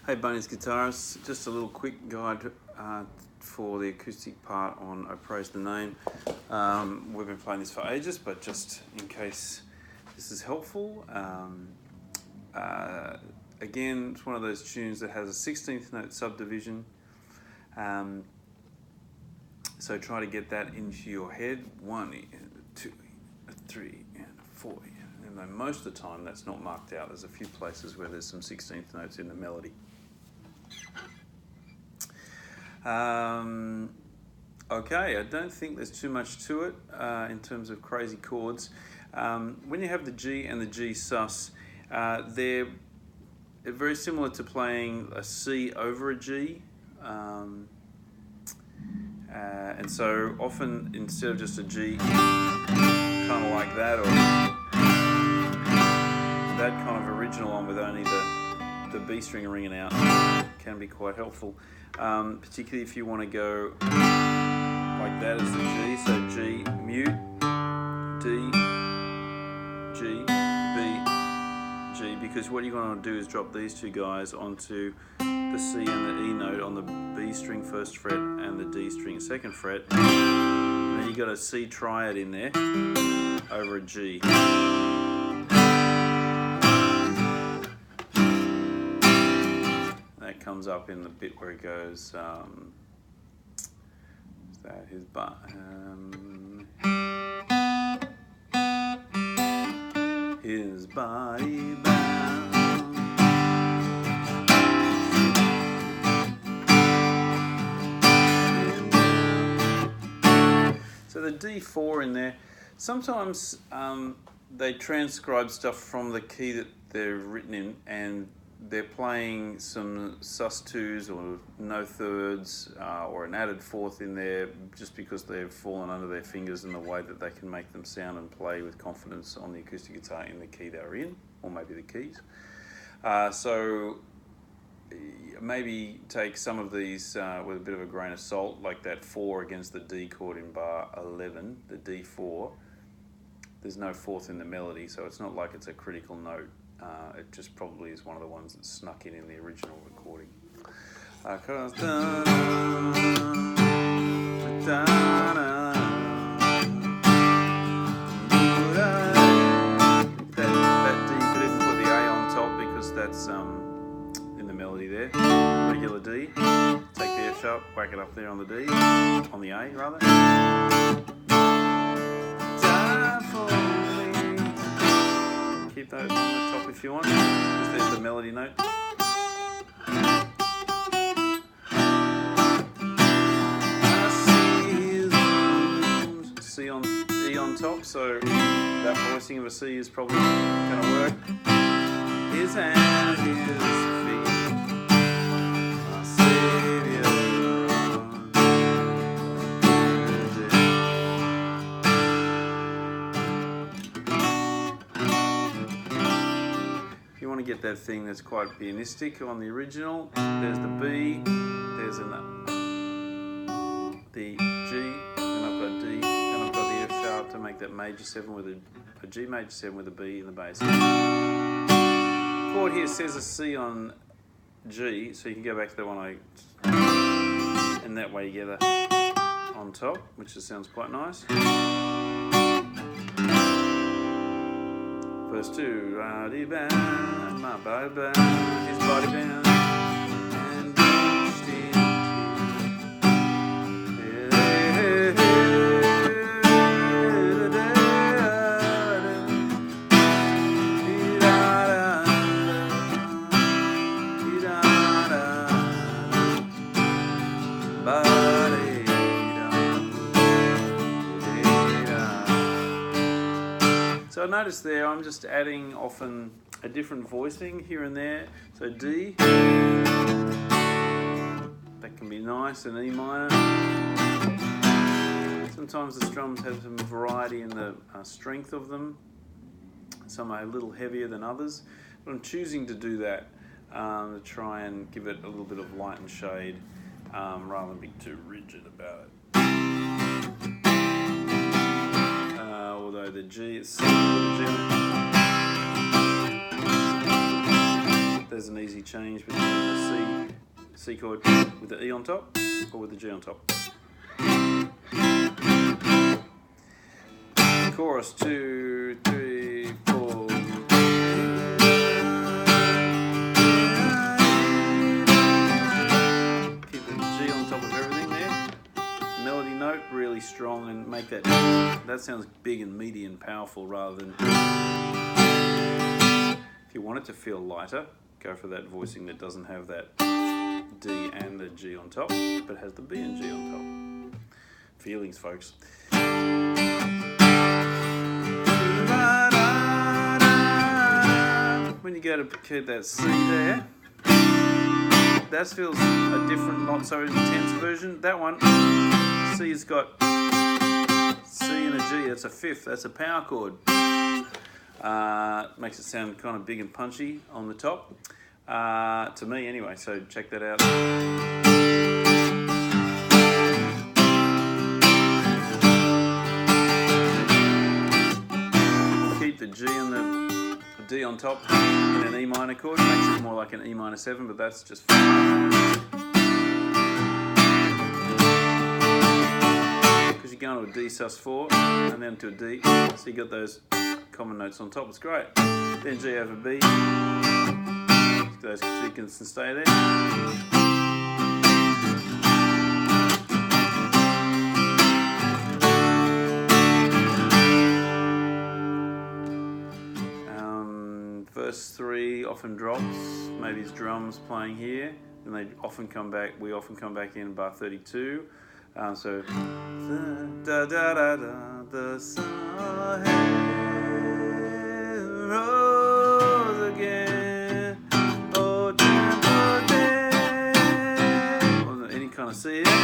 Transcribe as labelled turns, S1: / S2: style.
S1: Hey Bunny's guitarists, just a little quick guide for the acoustic part on I Praise the Name. We've been playing this for ages, but just in case this is helpful, again, it's one of those tunes that has a 16th note subdivision. So try to get that into your head. 1, 2, 3, and 4. And then most of the time that's not marked out. There's a few places where there's some 16th notes in the melody. Okay, I don't think there's too much to it in terms of crazy chords. When you have the G and the G sus, they're very similar to playing a C over a G. And so often instead of just a G, kind of like that, or that kind of original one with only the B string ringing out can be quite helpful, particularly if you want to go like that as the G, so G, mute, D, G, B, G, because what you're going to do is drop these two guys onto the C and the E note on the B string first fret and the D string second fret, and then you got a C triad in there over a G. That comes up in the bit where it goes, is that his his body bound. So the D4 in there, sometimes they transcribe stuff from the key that they're written in, and they're playing some sus2s or no thirds or an added fourth in there just because they've fallen under their fingers in the way that they can make them sound and play with confidence on the acoustic guitar in the key they're in, or maybe the keys. So maybe take some of these with a bit of a grain of salt, like that 4 against the D chord in bar 11, the D4. There's no fourth in the melody, so it's not like it's a critical note. It just probably is one of the ones that snuck in the original recording. That D, you could even put the A on top because that's in the melody there. Regular D. Take the F sharp, whack it up there on the D, on the A rather. Keep those on the top if you want. There's the melody note. C on E on top, so that voicing of a C is probably going to work. His hands, his feet, our Savior. To get that thing that's quite pianistic on the original, there's the B, there's the G, then I've got D, then I've got the F sharp to make that major 7 with a G major 7 with a B in the bass. The chord here says a C on G, so you can go back to the one and that way you get a on top, which just sounds quite nice. Verse 2, body bound, my body bound, his body bound, and reached into. So notice there, I'm just adding often a different voicing here and there. So D, that can be nice, and E minor. Sometimes the strums have some variety in the strength of them. Some are a little heavier than others, but I'm choosing to do that to try and give it a little bit of light and shade rather than be too rigid about it. Although the G is the there's an easy change between the C chord with the E on top or with the G on top. Chorus 2, 3, 4. Keep the G on top of everything there. Melody note really strong, and make that sounds big and meaty and powerful rather than. If you want it to feel lighter, go for that voicing that doesn't have that D and the G on top, but has the B and G on top. Feelings, folks. When you go to get that C there, that feels a different, not so intense version. That one, C's got C and a G, that's a fifth, that's a power chord. Makes it sound kind of big and punchy on the top, to me anyway, so check that out. Keep the G and the D on top in an E minor chord, makes it more like an E minor 7, but that's just fine. Because you're going to a D sus4 and then to a D, so you got those common notes on top, it's great. Then G over B, those two can stay there. Verse 3 often drops, maybe it's drums playing here, and they often come back, we often come back in bar 32. So, da da da da, the sun rose again, oh damn, any kind of C there.